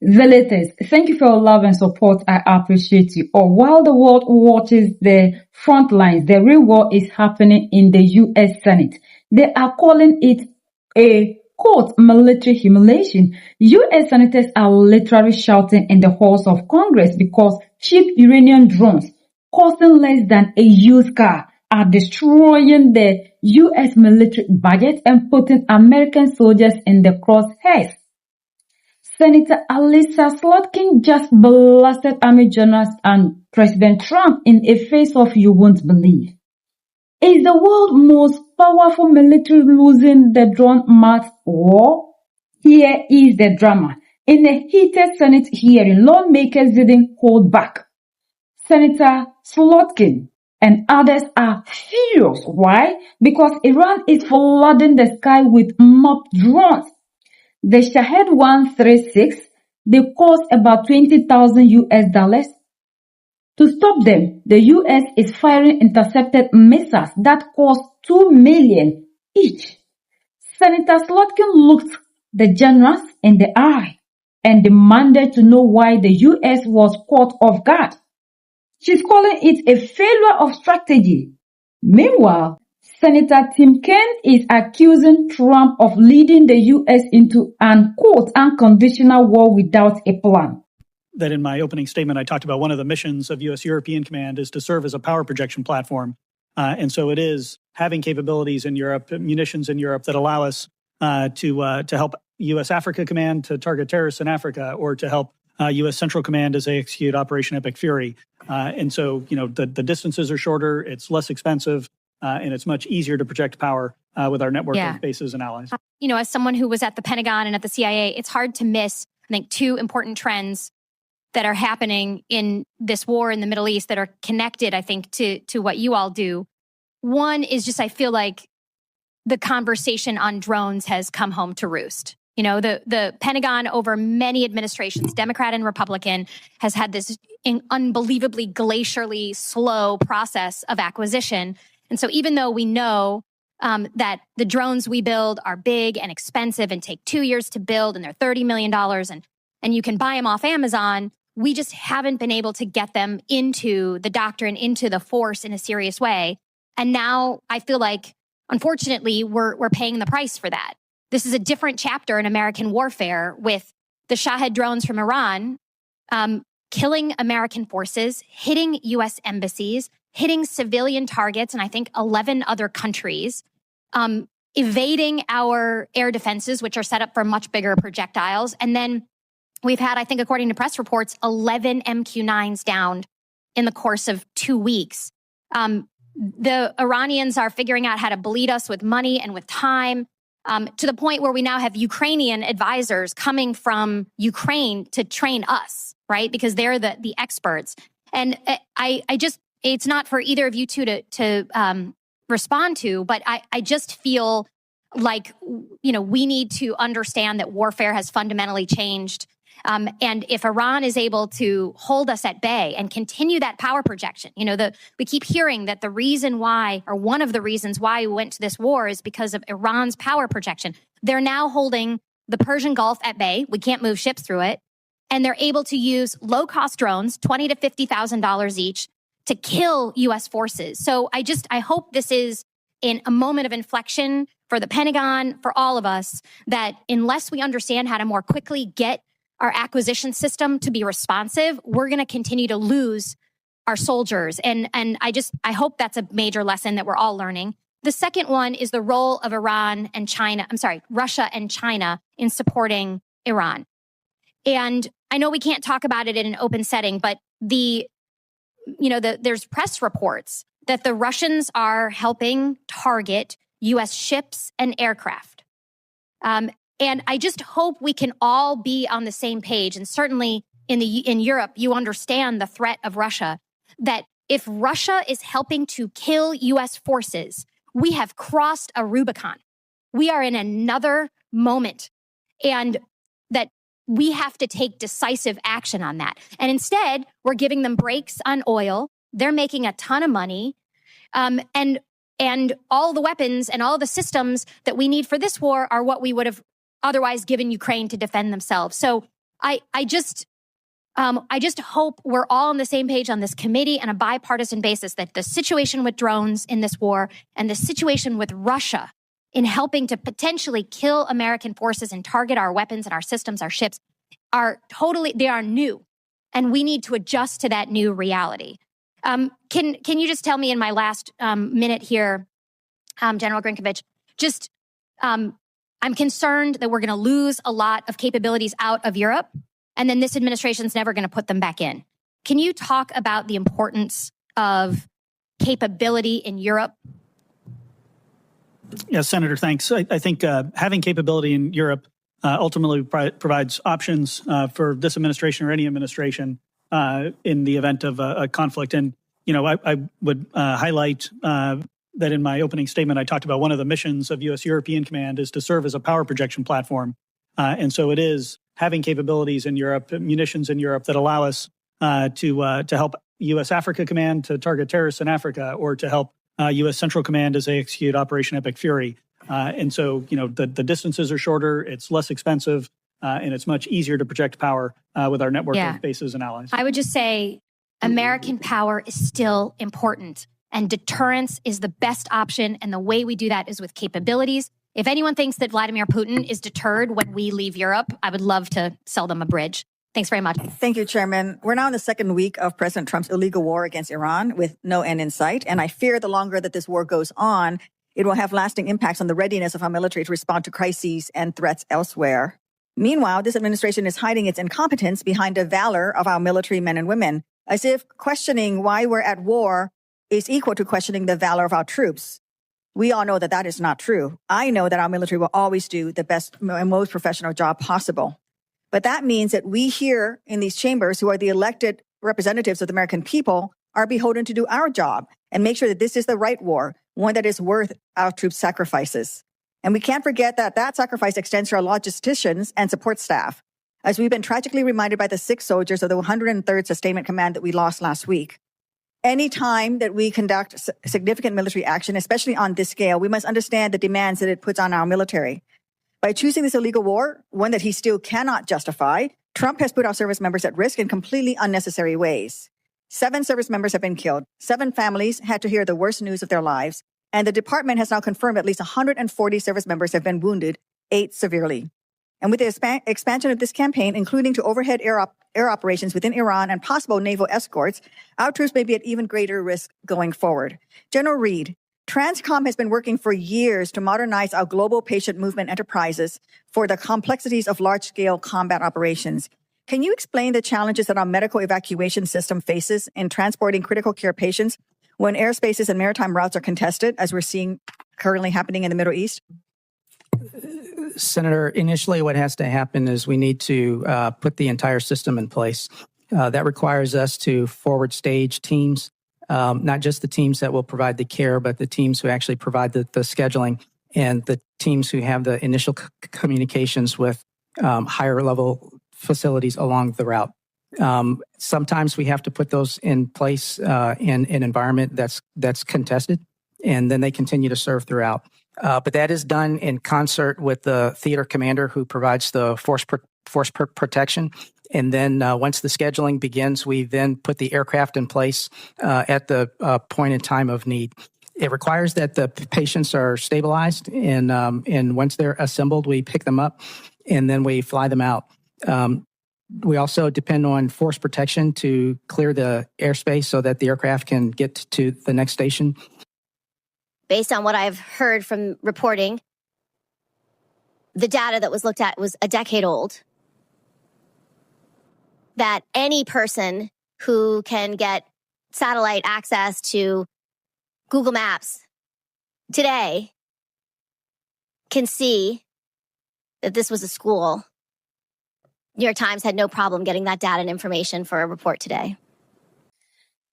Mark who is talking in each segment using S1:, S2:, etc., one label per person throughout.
S1: The latest. Thank you for your love and support. I appreciate you all. While the world watches the front lines, the real war is happening in the U.S. Senate. They are calling it a quote military humiliation. U.S. senators are literally shouting in the halls of Congress because cheap Iranian drones costing less than a used car are destroying the U.S. military budget and putting American soldiers in the crosshairs. Senator Alisa Slotkin just blasted Army generals and President Trump in a face-off you won't believe. Is the world's most powerful military losing the drone mass war? Here is the drama. In a heated Senate hearing, lawmakers didn't hold back. Senator Slotkin and others are furious. Why? Because Iran is flooding the sky with mock drones. The Shahed 136, they cost about $20,000 US. To stop them, the US is firing intercepted missiles that cost $2 million each. Senator Slotkin looked the generals in the eye and demanded to know why the US was caught off guard. She's calling it a failure of strategy. Meanwhile, Senator Tim Kaine is accusing Trump of leading the U.S. into an, quote, unconditional war without a plan.
S2: That in my opening statement, I talked about one of the missions of U.S. European Command is to serve as a power projection platform. And so it is having capabilities in Europe, munitions in Europe that allow us to help U.S. Africa Command to target terrorists in Africa, or to help U.S. Central Command as they execute Operation Epic Fury. And so, the distances are shorter, it's less expensive, and it's much easier to project power with our network of bases and allies.
S3: As someone who was at the Pentagon and at the CIA, it's hard to miss, I think, two important trends that are happening in this war in the Middle East that are connected, I think, to what you all do. One is just, I feel like the conversation on drones has come home to roost. The Pentagon over many administrations, Democrat and Republican, has had this unbelievably glacially slow process of acquisition. And so even though we know that the drones we build are big and expensive and take 2 years to build and they're $30 million and you can buy them off Amazon, we just haven't been able to get them into the doctrine, into the force in a serious way. And now I feel like, unfortunately, we're paying the price for that. This is a different chapter in American warfare with the Shahed drones from Iran killing American forces, hitting U.S. embassies, hitting civilian targets, and I think 11 other countries, evading our air defenses, which are set up for much bigger projectiles. And then we've had, I think, according to press reports, 11 MQ-9s downed in the course of 2 weeks. The Iranians are figuring out how to bleed us with money and with time, to the point where we now have Ukrainian advisors coming from Ukraine to train us, right? Because they're the experts. And it's not for either of you two to respond to, but I just feel like, we need to understand that warfare has fundamentally changed. And if Iran is able to hold us at bay and continue that power projection, we keep hearing that the reason why, or one of the reasons why we went to this war is because of Iran's power projection. They're now holding the Persian Gulf at bay. We can't move ships through it. And they're able to use low-cost drones, $20,000 to $50,000 each, to kill U.S. forces. So I hope this is in a moment of inflection for the Pentagon, for all of us, that unless we understand how to more quickly get our acquisition system to be responsive, we're going to continue to lose our soldiers. And I hope that's a major lesson that we're all learning. The second one is the role of Russia and China in supporting Iran. And I know we can't talk about it in an open setting, but there's press reports that the Russians are helping target U.S. ships and aircraft. And I just hope we can all be on the same page. And certainly in Europe, you understand the threat of Russia, that if Russia is helping to kill U.S. forces, we have crossed a Rubicon. We are in another moment, and that we have to take decisive action on that. And instead, we're giving them breaks on oil. They're making a ton of money. And all the weapons and all the systems that we need for this war are what we would have otherwise given Ukraine to defend themselves. So I just hope we're all on the same page on this committee on a bipartisan basis that the situation with drones in this war and the situation with Russia in helping to potentially kill American forces and target our weapons and our systems, our ships, they are new. And we need to adjust to that new reality. Can you just tell me in my last minute here, General Grinkovich, I'm concerned that we're going to lose a lot of capabilities out of Europe, and then this administration's never going to put them back in. Can you talk about the importance of capability in Europe?
S2: Yes, Senator, thanks. I think having capability in Europe ultimately provides options for this administration or any administration in the event of a conflict. And, I would highlight that in my opening statement, I talked about one of the missions of U.S. European Command is to serve as a power projection platform. And so it is having capabilities in Europe, munitions in Europe that allow us to help U.S. Africa Command to target terrorists in Africa, or to help U.S. Central Command as they execute Operation Epic Fury. And so, the distances are shorter, it's less expensive, and it's much easier to project power with our network of bases and allies.
S3: I would just say American power is still important, and deterrence is the best option. And the way we do that is with capabilities. If anyone thinks that Vladimir Putin is deterred when we leave Europe, I would love to sell them a bridge. Thanks very much.
S4: Thank you, Chairman. We're now in the second week of President Trump's illegal war against Iran with no end in sight. And I fear the longer that this war goes on, it will have lasting impacts on the readiness of our military to respond to crises and threats elsewhere. Meanwhile, this administration is hiding its incompetence behind the valor of our military men and women, as if questioning why we're at war is equal to questioning the valor of our troops. We all know that that is not true. I know that our military will always do the best and most professional job possible. But that means that we here in these chambers, who are the elected representatives of the American people, are beholden to do our job and make sure that this is the right war, one that is worth our troops' sacrifices. And we can't forget that that sacrifice extends to our logisticians and support staff, as we've been tragically reminded by the 6 soldiers of the 103rd Sustainment Command that we lost last week. Any time that we conduct significant military action, especially on this scale, we must understand the demands that it puts on our military. By choosing this illegal war, one that he still cannot justify, Trump has put our service members at risk in completely unnecessary ways. 7 service members have been killed. 7 families had to hear the worst news of their lives. And the department has now confirmed at least 140 service members have been wounded, 8 severely. And with the expansion of this campaign, including to overhead air operations within Iran and possible naval escorts, our troops may be at even greater risk going forward. General Reed, Transcom has been working for years to modernize our global patient movement enterprises for the complexities of large-scale combat operations. Can you explain the challenges that our medical evacuation system faces in transporting critical care patients when airspaces and maritime routes are contested, as we're seeing currently happening in the Middle East?
S5: Senator, initially what has to happen is we need to put the entire system in place. That requires us to forward stage teams, not just the teams that will provide the care, but the teams who actually provide the scheduling, and the teams who have the initial communications with higher level facilities along the route. Sometimes we have to put those in place in an environment that's contested, and then they continue to serve throughout. But that is done in concert with the theater commander who provides the force protection. And then once the scheduling begins, we then put the aircraft in place at the point in time of need. It requires that the patients are stabilized, and once they're assembled, we pick them up, and then we fly them out. We also depend on force protection to clear the airspace so that the aircraft can get to the next station.
S6: Based on what I've heard from reporting, the data that was looked at was a decade old. That any person who can get satellite access to Google Maps today can see that this was a school. New York Times had no problem getting that data and information for a report today.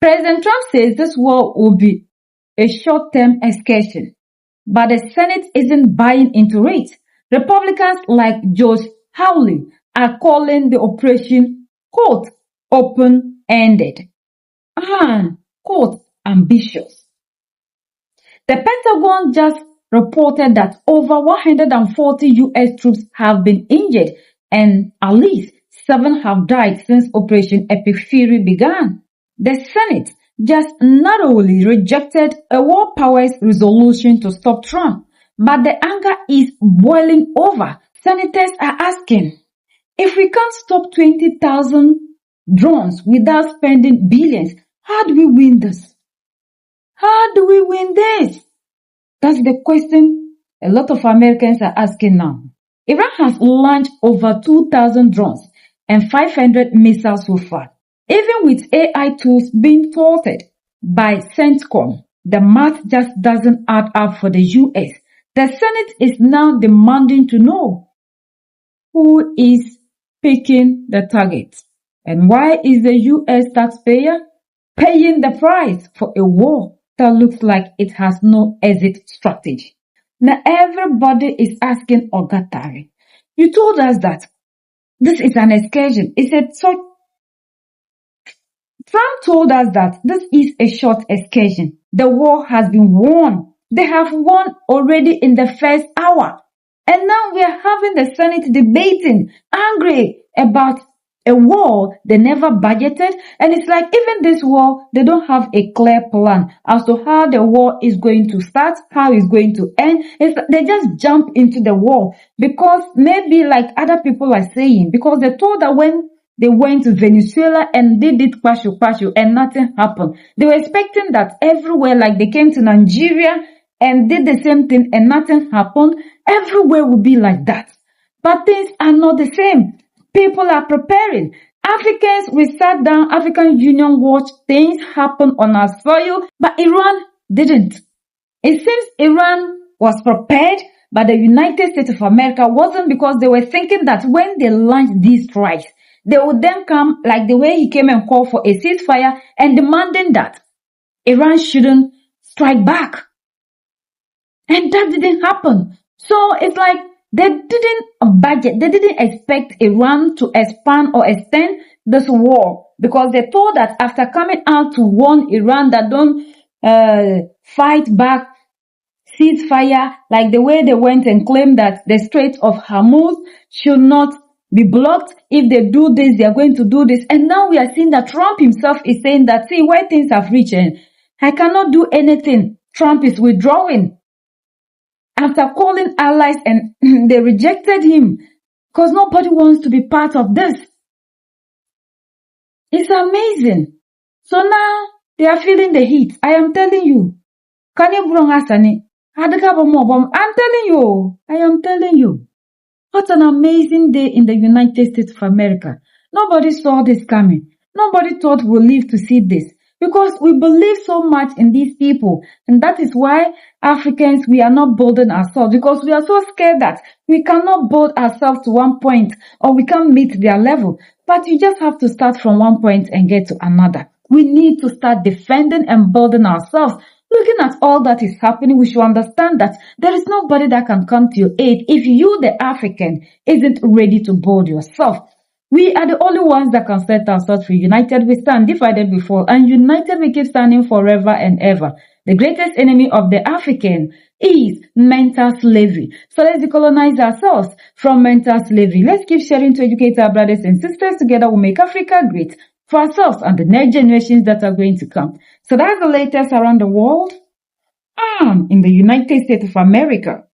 S1: President Trump says this war will be a short-term excursion, but the Senate isn't buying into it. Republicans like Josh Hawley are calling the operation, quote, open-ended and, quote, ambitious. The Pentagon just reported that over 140 U.S. troops have been injured and at least 7 have died since Operation Epic Fury began. The Senate just not only rejected a war powers resolution to stop Trump, but the anger is boiling over. Senators are asking, if we can't stop 20,000 drones without spending billions, how do we win this? How do we win this? That's the question a lot of Americans are asking now. Iran has launched over 2,000 drones and 500 missiles so far. Even with AI tools being thwarted by CENTCOM, the math just doesn't add up for the U.S. The Senate is now demanding to know who is picking the target and why is the U.S. taxpayer paying the price for a war that looks like it has no exit strategy. Now everybody is asking Ogatari, you told us that this is an excursion. Trump told us that this is a short excursion. The war has been won. They have won already in the first hour. And now we are having the Senate debating, angry about a war they never budgeted. And it's like even this war, they don't have a clear plan as to how the war is going to start, how it's going to end. They just jump into the war because maybe like other people are saying, because they told that when they went to Venezuela and they did pashu and nothing happened. They were expecting that everywhere, like they came to Nigeria and did the same thing and nothing happened. Everywhere will be like that. But things are not the same. People are preparing. Africans, we sat down, African Union watched things happen on our soil, but Iran didn't. It seems Iran was prepared, but the United States of America wasn't, because they were thinking that when they launched these strikes, they would then come like the way he came and called for a ceasefire and demanding that Iran shouldn't strike back. And that didn't happen. So it's like they didn't budget. They didn't expect Iran to expand or extend this war, because they thought that after coming out to warn Iran that don't fight back, ceasefire, like the way they went and claimed that the Strait of Hormuz should not be blocked. If they do this, they are going to do this. And now we are seeing that Trump himself is saying that, see, where things have reached, I cannot do anything. Trump is withdrawing. After calling allies and they rejected him because nobody wants to be part of this. It's amazing. So now they are feeling the heat. I am telling you. I'm telling you. I am telling you. What an amazing day in the United States of America. Nobody saw this coming. Nobody thought we'll live to see this. Because we believe so much in these people. And that is why Africans, we are not building ourselves. Because we are so scared that we cannot build ourselves to one point, or we can't meet their level. But you just have to start from one point and get to another. We need to start defending and building ourselves. Looking at all that is happening, we should understand that there is nobody that can come to your aid if you, the African, isn't ready to build yourself. We are the only ones that can set ourselves free. United we stand, divided we fall, and united we keep standing forever and ever. The greatest enemy of the African is mental slavery. So let's decolonize ourselves from mental slavery. Let's keep sharing to educate our brothers and sisters. Together we'll make Africa great for ourselves and the next generations that are going to come. So that's the latest around the world and in the United States of America.